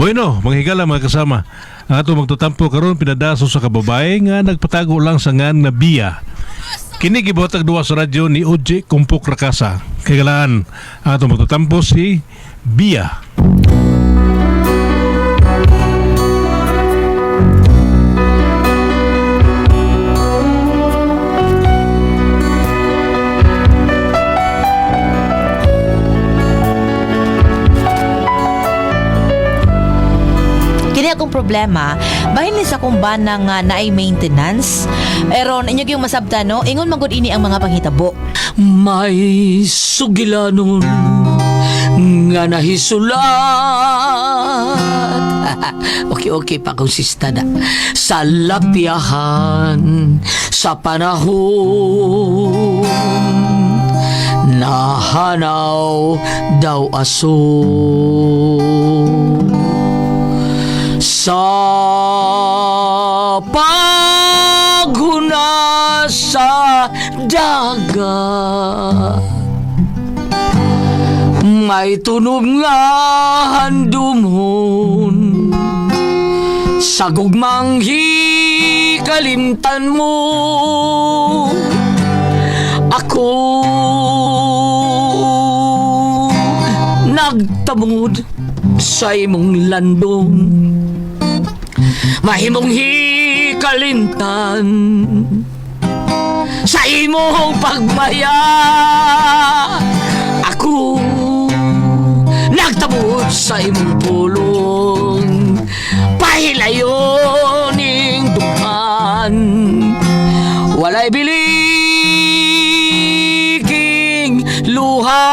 Bueno, manghigala mga kasama. Ang ato magtutampo karon pinadaso sa kababae nga nagpatago lang sa ngan na biya. Kini gibuhatag duwa sa radyo ni Oje Kumpok Rakasa. Kagalaan, ang ato magtutampo si Biya. Kini akong problema, bahin ni sa kong bana nga naay maintenance. Eron, inyo yung masabta, no? Ingon magod ini ang mga panghitabo. May sugilanon nga nahisulat. Okay pa kung sistada. Sa lapyahan sa panahon nahanaw daw aso sa paghuna sa dagat. May tunog nga handumon sa gugmang hikalimtan mo. Ako nagtamod sa imong landong, mahimong hikalimtan sa imong pagmaya. Ako nagtabot sa imong pulong, pahilayon ning duman. Walay biliking luha,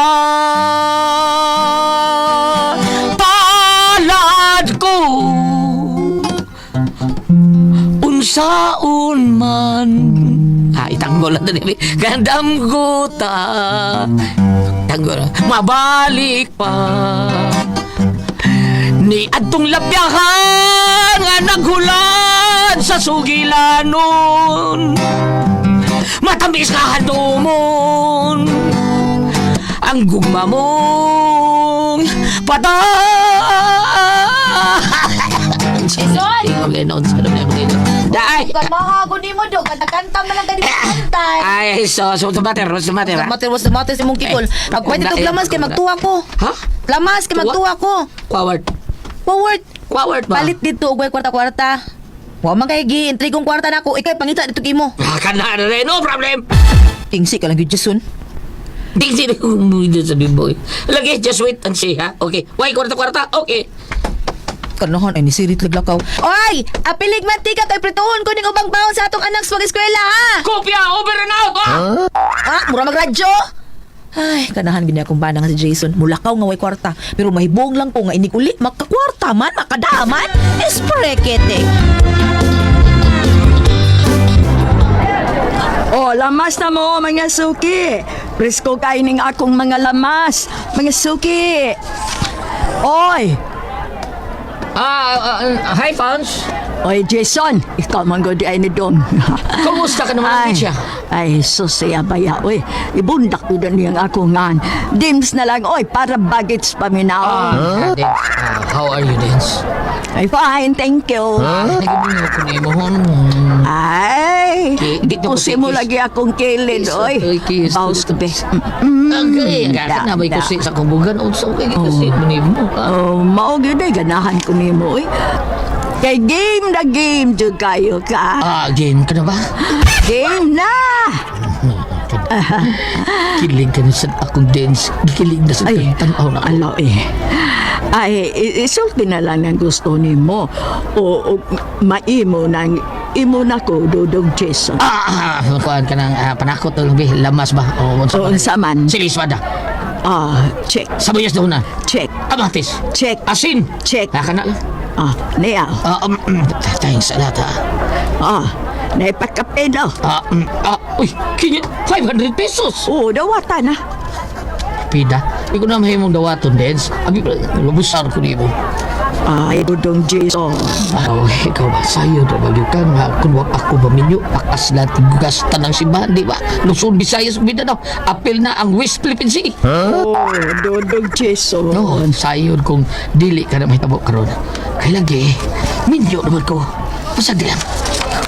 palad ko unsaon man. Itanggol lang din. Gandam ko ta. Tanggol. Mabalik pa. Ni adtong lapyahan nga naghulan sa sugilanon. Matamis ka handumon. Ang gugma mong Dai. Kan mahago ni mo do, kanta man lang ganito kantay. Ay, so tumater. Matir si mong kikol. Pagpwede to lamas kay magtuwa ko. Ha? Lamas kay magtuwa ko. Forward Forward. ba? Palit dito ugay kwarta-kwarta. Wa man kay gi-entry kong kwarta nako. Ikay pangita dito kimo. Kana na rin, no problem. Tingsi ka lang gyud Jason. Di sila umuwi sa bimboy. Lagi, just wait and see, ha? Okay. Why, kwarta-kwarta? Okay. Kanahan ay nisirit laglakaw. Oy! Apilig mantika kay prituhon ko ning ubang baon sa atong anak sa eskwela ha. Kopya, over and out, ha? Mura magradyo. Ay, kanahan gini akong bana nga si Jason. Mulakaw nga way kwarta. Pero mahibong lang ko nga inikuli. Makakwarta man, makadaman. Esprekete. Oh, lamas na mo, mga suki. Presko kaining akong mga lamas. Mga suki. Oy! Hi, Fons. Oy, Jason. Ikaw man godi ay ni Dom. Kumusta ka naman, Alicia? Ay, susaya baya. Oy, ibundak ko din yung ako ngan. Dims na lang, oy, para bagets pa minaw. How are you, Dance? Ay, fine, thank you. Nagibunyo ko ni mo, hon. Ay, Dito ko kusi mo kiss. lagi akong kilid, oy. Kiss. Bawas ka, be. Okay, gasa na ba'y kusi sa kumbugan? Unsa kay kusi mo ni mo? Oh, mao gyud ay ganahan ko nimo oy. Kay game na game jud kayo ka. Game ka na ba? Game na. Kilig ka na sa akong dance. Kilig na sa Ay, tanaw na ako. alo eh. Ay, isulti na lang ang gusto nimo. O maimo nang imo na ko Dudong Jason. Kuhaan ka ng panakot o lamas ba? O O saman. Silis ba da? Check. Sabayas daw na. Check. Amatis. Check. Asin. Check. Haka na. Niya. Tayong salata. Naipakape daw. Uy, kanya 500 pesos. Dawata na. Pida. Hindi ko na mahimong dawaton, Dens. Abi, mabusar ko niyo. Ay, Dudong Jason. Ikaw ba? Sayo na ba yun ka? Nga, kung wak ako ba minyo, pakas na tigugas tanang simbahan, di ba? Luzon, Visayas, Mindanao. Apil na ang West Philippine Sea. Dudong Jason. No, sayo kung dili ka na mahitabo karon. Kay lagi, minyo naman ko. Pasag lang.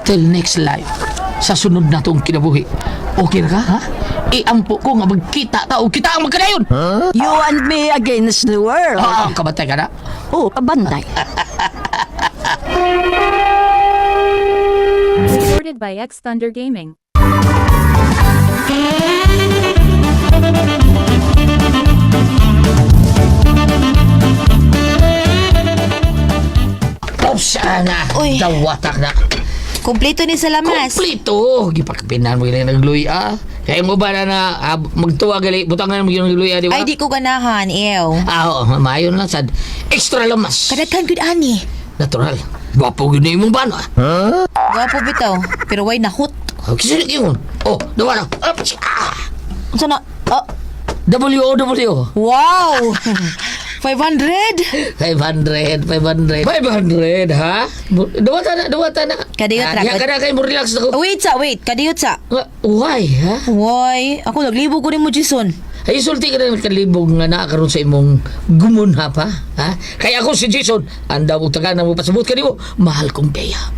Till next life. Sa sunod na tong kinabuhi. Okay na ka, ha? Iampo ko nga magkita ta o kita ang magkadayon. You and me against the world. Oo, kabatay ka na. Oh, kabantay. Recorded by X Thunder Gaming. Sana. Uy. Dawatak na. Kompleto ni sa lamas. Komplito. Gipagpinan mo yung nagluya. Kaya mo ba na magtuwa gali, butangan mo yung nagluya, di ba? Ay, di ko ganahan, ew. Oo, mayon lang sad. Extra lamas. Kadaghan gud ani. Natural. Gwapo yun na yung mong bano. Gwapo bitaw, pero way nahut. Kisinig yun. Oh, dawa na. Unsa na? Oh, W-O-W. wow. 500. 500, ha? Dawa ta na. Kadiyot ra, Diya ka na kayo mo relax na ko. Wait, kadiyot sa. Why, ha? Why? Ako naglibog ko ni mo, Jason. Ay, sulti ka na ng kalibog nga nakakaroon sa imong gumunha pa, ha? Kaya ako si Jason, anda mo taga na mo pasabot ka di mo, mahal kong beya.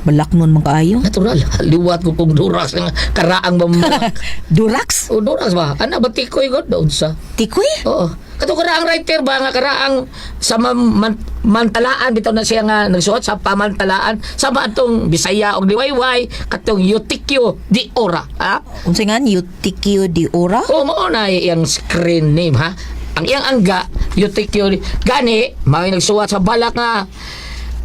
Balak nun man kaayo. Natural, liwat ko pong Durax ng karaang mamala. Durax? O, Durax ba? Ana ba tikoy god doon sa? Tikoy? Oo. Kato karaang writer ba nga karaang sa mantalaan bitaw na siya nga nagsuot sa pamantalaan sa atong Bisaya og liwayway katong Yutikyo di ora, ha? Unsa nga Yutikyo di ora? O mao na iyang screen name, ha? Ang iyang angga Yutikyo gani mao nagsuot sa balak nga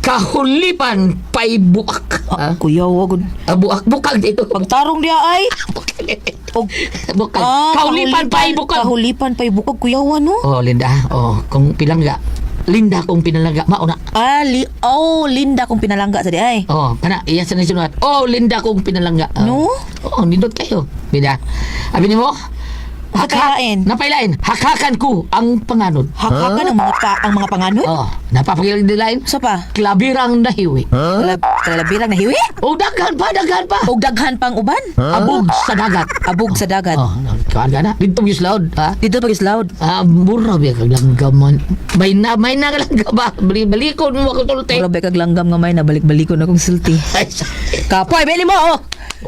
kahulipan pay buak. Ha? Kuya, wagod. Buak bukag dito. Pagtarong diya ay. Bukag. Kahulipan pay bukag. Kahulipan pay bukag, kuya, no? Oh, Linda. Oh, kung pinangga. Linda kung pinalangga. Mauna. Linda kung pinalangga sa di ay. Oh, kana iya sa nasulat. Oh, Linda kung pinalangga. No? Oh, nindot kayo. Linda. Abi nimo? Hakain. Napailain. Hakakan ko ang panganod. Hakakan ang mga panganod? Oh, napapagilid dilain. Sa pa? Klabirang nahiwi. Kalabirang na hiwi? Oh, daghan pa. O daghan pang uban? Abog sa dagat. Abog sa dagat. Oh, kawan ka na. Dito yung loud, ha? Dito pag is loud. Mura ba kag langgaman. May na kalangga ba? Balikon mo ako tulte. Grabe kag langgam nga may nabalik-balikon akong sulti. Ay, Kapoy, beli mo, oh!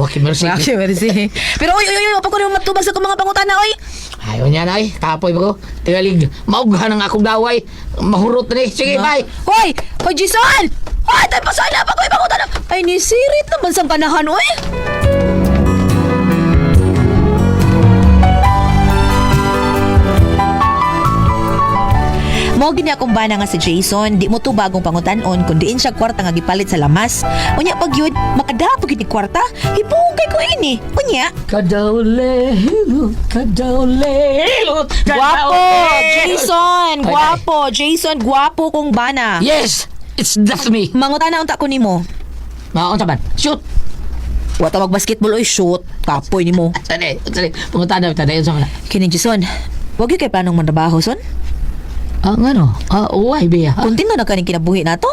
okay, merci. Okay, merci. Pero oy, apa ko na matubag sa mga pangutana, oy? Ayaw niya na eh. Kapoy ba ko? Tigalig. Maughan ang akong daway. Mahurot na eh. Sige, bye. Hoy! Hoy, Jason! Hoy, tayo pa sana pa ko pangutana. Ay, nisirit naman sa kanahan, oy! Mo gini akong bana nga si Jason, di mo to bagong pangutan-on kundi in siya kwarta nga gipalit sa lamas. Unya pag yun, makadapo gid ni kwarta, hipungkay ko ini. Unya, Kadaulelo. guwapo, Jason, guwapo, Jason, guwapo kong bana. Yes, it's that's me. Mangutana unta ko nimo. Maon taban. Shoot. Wata mag-basketball oy shoot, kapoy nimo. Sali. Punta na yun sa mga. Kini Jason, wag gyud kay planong mantrabaho son. Nga no? Uway, Bea. Kuntino na kaning kinabuhi nato.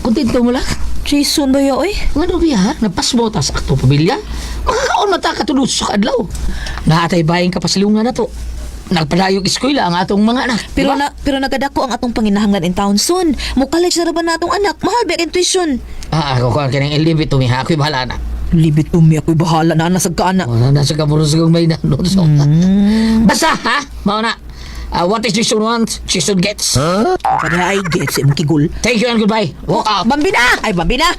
Kontento mo lang. Jason ba yo oy? Nga no, Bea, napasbota sa aktong pamilya. Makakaon mata katulog sa kadlaw. Naatay bayan kapasilungan na to. Nagpadayog eskwela ang atong mga anak. Pero diba? pero nagadako ang atong panginahanglan in town soon. Mo college na raban na atong anak. Mahal ba ang tuition? Ako ka kanang ilibit tumiha. Ako'y bahala na. Libit umi ako'y bahala na nasag ka na. Nasa kamuro sa kong may nanon. So, basta, ha? Mauna. What is Jason wants, Jason gets. Kada ay get si mong kigul. Thank you and goodbye. Walk out. Bambina! Ay, Bambina!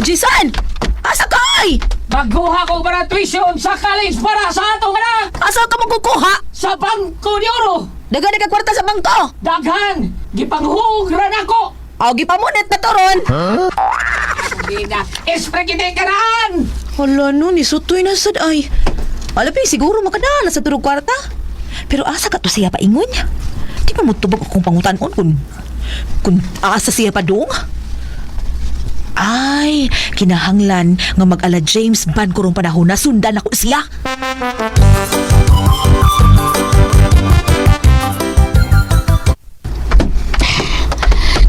Jason! Asa ka ay? Magkuha ko para tuition sa college para sa atong anak. Asa ka magkukuha? Sa Bangko de Oro. Dagan na kwarta sa bangko. Daghan. Gipanghugran ako. Aw, gipamunit na toron. Hindi na. Esprekite karaan. Hala no, nisutoy na sad ay. Alapi, siguro makadala sa turog kwarta. Pero asa ka to siya paingon? Di pa mo tubag akong pangutan-on kung asa siya pa doon? Ay, kinahanglan nga mag-ala James Bond kurong panahon na sundan ako siya.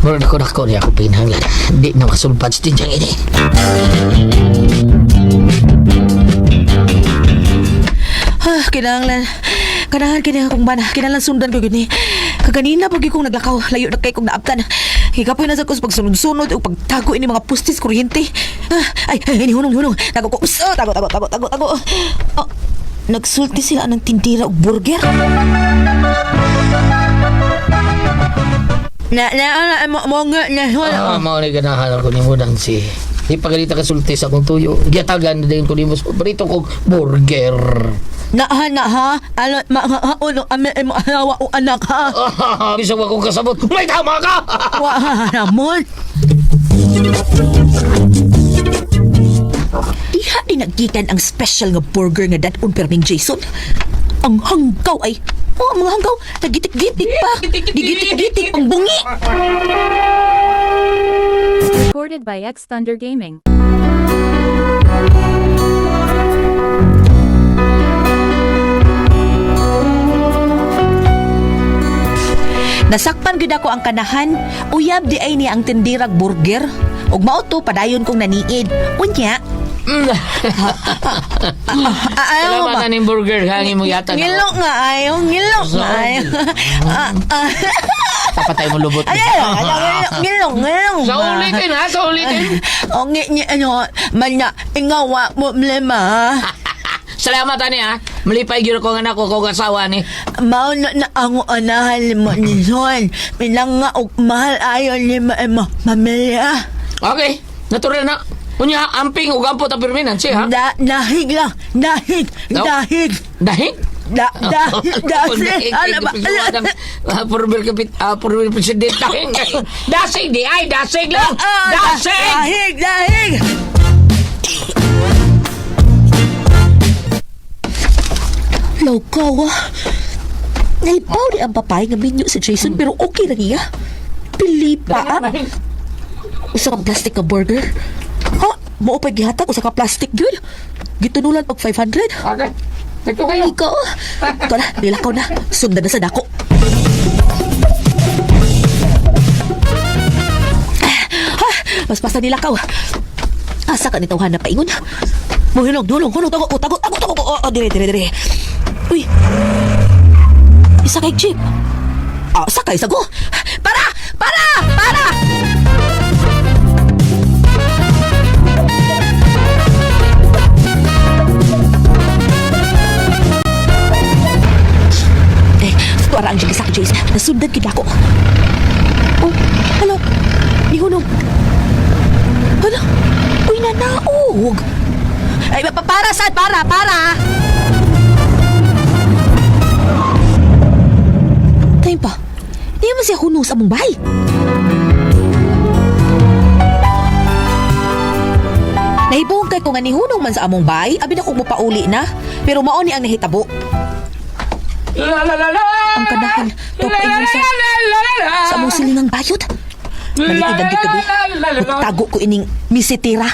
Murad ako niya ako pinahanglan. Hindi na makasulpad sa tinjang ini. Kinahanglan akong bana. Kinahanglan sundan ko gini. Kaganina pag kong naglakaw, layo na kay kong naabtan. Hikapoy na sa kus pagsunod-sunod o pagtago ini mga pustis kuryente. Ay, hunong. Tago ko. Tago. Oh, nagsulti sila ng tindira og burger. Mo nga na. Mao ni ganahan ko ni mo si ipagalita ka sulti sa akong tuyo. Giyatagan din ko nimo barito kog burger. Na ha. Ano uno ame mo asawa o anak ha. Bisa ko kasabot. May tama ka. Wa ramon. Diha din naggikan ang special nga burger nga dadon perming Jason. Ang hanggaw ay mga hanggaw nagitik-gitik pa. Gigitik-gitik ang bungi. Recorded by X Thunder Gaming. Nasakpan gid ako ang kanahan, uyab di ay niya ang tindirag burger. Ug mao to padayon kong naniid. Unya. Salamat na ning burger hangin mo yata. Ngilok nga ayo. Papatay mo lubot. Ngilok. Sa ulitin. O manya ingawa mo problema. Salamat ani ha. Malipay gyud ko nga nako kog asawa ni. Mao na ang anahan mo ni Son. Pinanga og mahal ayon ni mamilya. Okay, natural na. Unya amping ug ampo ta perminan siya ha. Dahig lang. Dahig. Dahig? Dahig. Purbil president dahing. Dasig di ay dasig lang. Dahig. Lokaw naibaw di ang papay nga minyo sa Jason pero okay lang iya. Pili pa usa ka plastic ka burger. Ha? Mo pa gihatag usa ka plastic gyud. Gitunulan og 500. Okay. Ito kayo. Ikaw. Tara, nilakaw na. Sundan na sa dako. Mas-pasa nilakaw. Asa ka nitawhan na paingon? Muhilong, tago. Dire. Uy. Isa kay jeep. Sakay sa go. Para! Tuara ang sa Jace. Nasundan kita ko. Oh, hello. Nihunong. Hala. Uy, nanaog. Ay, para, Sad. Para. Tayo pa. Di mo siya hunong sa mong bahay. Nahibungkay ko nga ni hunong man sa among bahay. Abi na kong mupauli na. Pero maoni ang nahitabo. Ang kanahan, tupain sa among silingang bayot. Malitid ang gitabi. Tago ko ining misitira.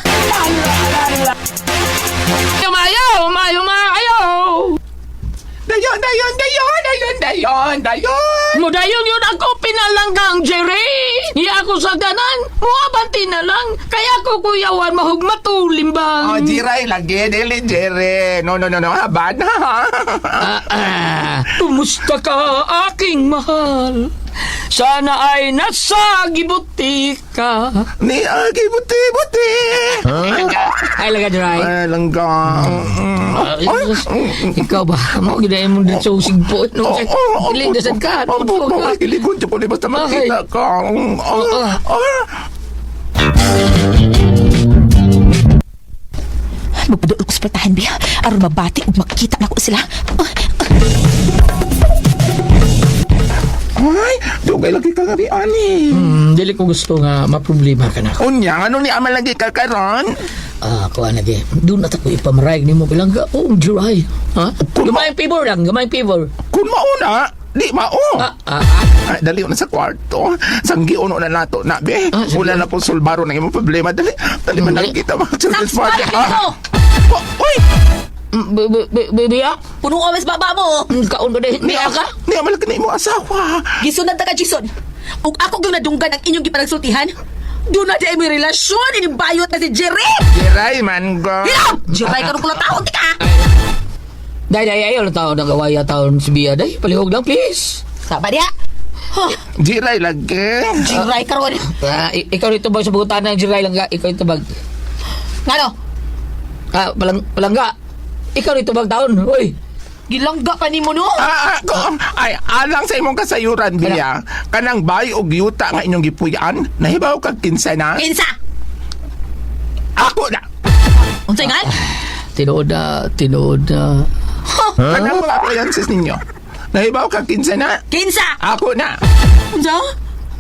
Mayo! Dayon! Mudayon yun ako pinalanggang, Jerry! Iya ako sa ganan, muabanti na lang, kaya ko kuyawan mahugmatulim bang? Oh, Jiray, lagi, dili, Jerry. No, haba na, ha? Kumusta ka, aking mahal? Sana ay nasa gibuti ka. Ni agi buti. Ay, laga, Jerry. Ay, langga. Ikaw ba? Mo gidayon mo din sa usig po. Ilig na sad ka. Kiligon siya po, di basta makita ka. Magpadool ko sa platahan, Bia. Aron mabati ug makita na ko sila. Ay, dugay lagi ka gabi, ani. Dili ko gusto nga maproblema ka na. Unya, ano ni amal lagi ka karon? Kuha na di. Doon na ako ipamarayag ni mo bilang ka. Oh, Jiray. Ha? Gamayang favor lang. Kung mauna, di mao. Ay, dali na sa kwarto. Sanggi uno na nato na, be. Wala na po sulbaro na yung problema. Dali man lang kita mga children's party. Uy! Biya? Puno awas baba mo. Kaon ba dahil? Biya ka? Di amal ka na imo asawa. Gisunod na ka, Jason. Ug ako gyud nadunggan ang inyong gipanagsultihan. Doon na di ay may relasyon. Inibayot na si Jerry. Jiray, man go. Hilaw! Jerry, karong kula taon, tika. Day, ayaw na taon ng gawaya taon si Biya. Day, palihog lang, please. Sama dia. Jiray lagi. Jiray karon. Ikaw dito bang sa bugutan ng Jiray lang ga? Ikaw dito bang? Ngano? Palangga. Ikaw dito bang taon? Uy. Gilangga ka nimo no? Ay, alang sa imong kasayuran, Bia. Kanang bay og yuta nga inyong gipuyan, nahibaw kag kinsa na? Kinsa? Ako na. Unsay nga? Tinuod na. Kanang mga appliances ninyo. Nahibaw kag kinsa na? Kinsa? Ako na. Unsa?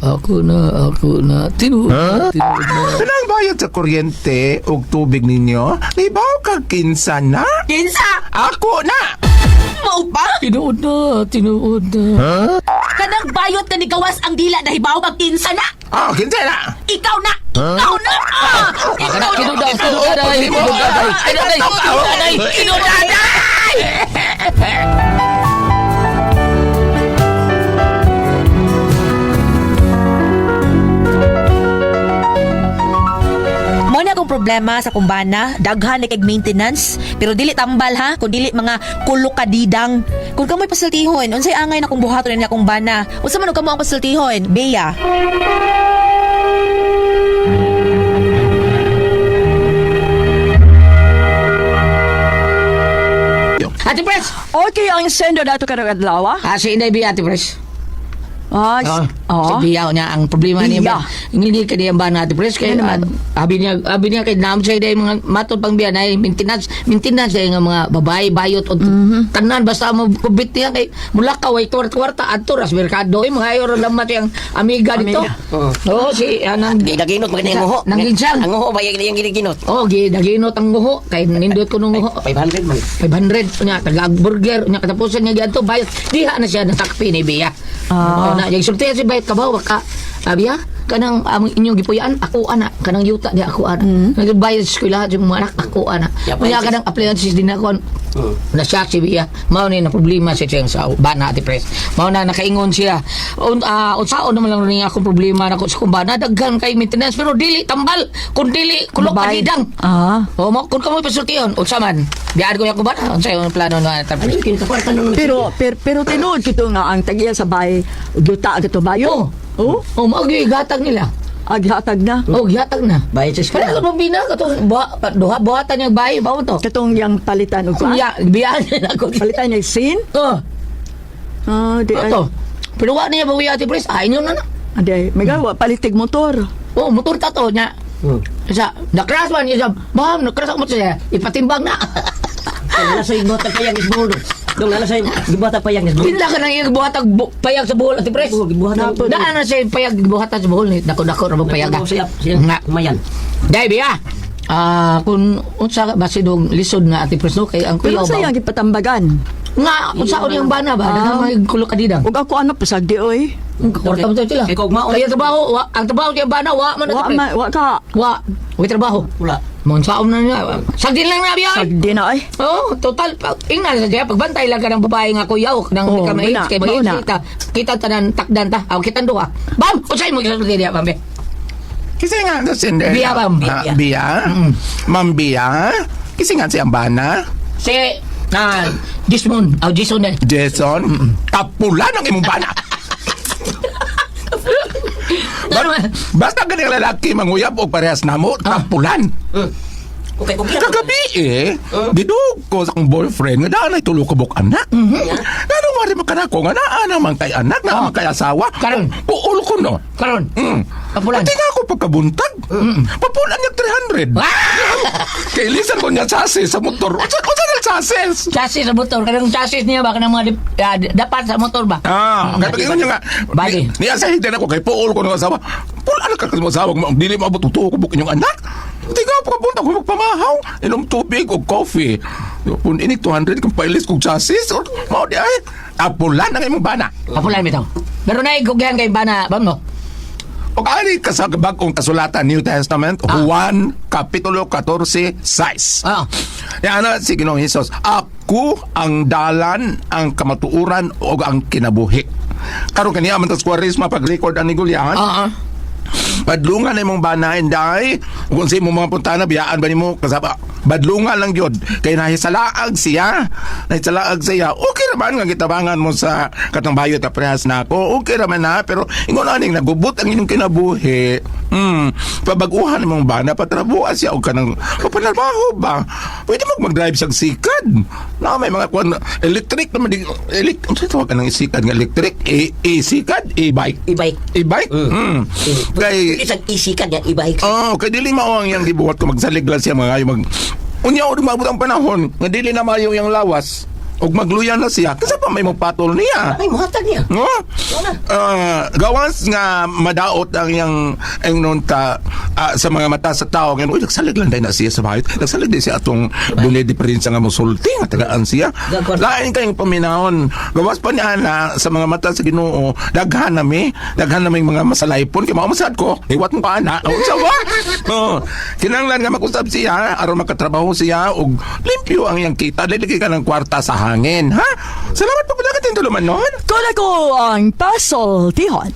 Ako na. Tinuod na. Kanang bayad sa kuryente ug tubig ninyo, nahibaw kag kinsa na? Kinsa? Ako na. Mao pa? Tinuod na. Kanang bayot ka ni gawas ang dila na hibaw kag kinsa na? Kinsa na? Ikaw na! Ikaw na! Ikaw na! Mo na akong problema sa kumbana, daghan ni kag maintenance, pero dili tambal ha, kun dili mga kulukadidang. Kung kamoy pasultihon, unsay angay na kung buhaton ni akong bana? Unsa man og kamo ang pasultihon? Beya. Ate Pres! Okay, ang sendo dato ka ng adlaw. Si Inday Bia, Ate Pres. Si Bia niya ang problema Bia. niya. Hindi ka niya ba na Ate Pres? Kaya abi niya kay naam siya day mga matod pang Bia na maintenance day nga mga babae bayot o tanan basta mo kubit niya kay mula ka way kwarta adto ras merkado mga ayo lamat yang amiga dito. Oo si anang Daginot maganda yung nguho. Nanginsang. Ang nguho ba yung giniginot? Oh, daginot ang nguho kay nindot ko nung nguho. 500 man. 500 nya taga-burger nya katapusan niya giadto bayad diha na siya natakpi ni Bia. Na yung sulti si bayad kabaw ka Bia kanang among inyong gipuyan ako ana kanang yuta di ako ana nagbayad sa eskwela yung mga anak ako ana kaya kanang appliances din ako na siya si Bia mao ni na problema siya sa bana Ate Pres mao na nakaingon siya unsaon naman lang rin akong problema nako sa kumbana daghan kay maintenance pero dili tambal kun dili kulok kadidang mo kun kamoy pasultiyon unsa man diad ko ako bana unsa yung plano na Ate Pres Pero tinuod kito nga ang tagiya sa bay, duta kito bayo. mao gatag nila Aghatag na. gihatag na Bayad sa kaya eskwela. ko bina ka to buhatan niya bahay ba to Katong yang palitan og kuya biyahe na ako palitan niya sin. Di ay. Ato. Pero wa niya bawi Ate Pres. Inyo na na. Aday, may gawa palitig motor. Oh, motor ta to niya. Sa nakras man niya. Ma'am, nakras mo siya. Ipatimbang na. Dong lalasay gibota payag isbol. Dong lalasay gibota payag isbol. Pinda ka nang ibuhatag payag sa buhol Ate Pres. Gibuhat na. Daan na siya payag gibuhatan sa buhol ni. Dako-dako ra payag. Siya Nga. kumayan. Dai biya. Kung unsa basi dong lisod na Ate Pres no kay ang Pero kuyaw sa ba. yang gipatambagan. Nga unsaon yung bana ba? Daghang may kulok kadidang. Ug ako ano pasagdi oy. Kwarta mo sila. Kay kog mao. Kaya trabaho, ang trabaho niya bana wa man Ate Pres. Wa ka. Wa trabaho. Wala. Monsaom na niya. Sagdin lang na biya. Sagdi na ay. Oh, total. Ingnan sa siya. Pagbantay lang ka ng babae nga kuyaw. Nang Oh, kamay. mauna, Kay mauna. kita. Kita tanan takdan ta. Aw kita duha. Bam! Unsay mo gisulti diya, Bambe? Kasi nga, Cinderella. Bia, Ma'am. Bia? Ma'am Bia? Kasi nga si Ambana? Si Jismon. Aw Jason na. Jason? Kapula ng imong bana. Basta ganang lalaki manguyab o parehas namo, kapulan. Okay, kung Kagabi didug ko sa akong boyfriend nga daan ay tulo ka buk anak. Ano wari makanako nga naa naman kay anak, naa naman kay asawa. Karon. Puol ko no. Karon. Kapulan. Pati nga ako pagkabuntag. Papulan niya 300. Kay lisan ko niya chassis sa motor. Unsa na chassis? Chassis sa motor. Kanang chassis niya ba? Kanang mga dapat sa motor ba? Kaya niya nga. Bali. Niya sa higdan ako kay puol ko ng asawa. Puol anak ka mo asawa. Dili maabot tutuo ko buk inyong anak. Hindi nga pagkapunta ko magpamahaw. Inom tubig o coffee. Kung inig 200 kung pailis kong chassis. Mao di ay. Apulan ang imong bana. Kapulan bitaw. Pero na igugyan kay bana, bam no? O kaani ka sa bagong kasulatan New Testament, Juan Kapitulo 14, 6. Yan na si Ginoong Hesus. Ako ang dalan, ang kamatuuran o ang kinabuhi. Karon kaniya man tas kwarisma pag-record ang nigulyahan. Badlungan na imong banahin dahi. Kung sa imong mga puntana biyaan ba nimo kasaba. Badlungan lang gyud kay nahisalaag siya. Nahisalaag siya. Okay naman nga gitabangan mo sa katong bayot na prehas na ako. Okay naman na pero ingon aning nagubot ang inyong kinabuhi. Pabaguhan imong bana patrabuhan siya og kanang papanalbaho ba. Pwede mag-drive sa sikad. Na may mga kwan electric naman di electric tawag kanang sikad nga electric sikad e-bike. E-bike. E-bike? Kay Isang isikan yan, e-bike. oh, kay dili mao ang yang gibuhat ko magsalig lang siya mga mag unya og maabot ang panahon nga dili na maayo yang lawas og magluyan na siya kasi pa may magpatol niya. Ay, muhatag niya. No? Gawas nga madaot ang yung nunta sa mga mata sa tao ngayon, uy, nagsalig lang dahil na siya sa bahay. Nagsalig din siya atong dunay diferensya nga musulti nga tagaan siya. Lain kayong paminahon. Gawas pa niya na sa mga mata sa Ginoo, daghan na mga masalaypon. Kaya makamasad ko, iwat mo pa na. O, sawa? Kinanglan nga mag-usap siya, aron makatrabaho siya, og limpyo ang iyang kita. Liligay ka ng kwarta sa hangin, ha? Salamat po pala ka tinduluman nun. Kung ako ang pasultihon,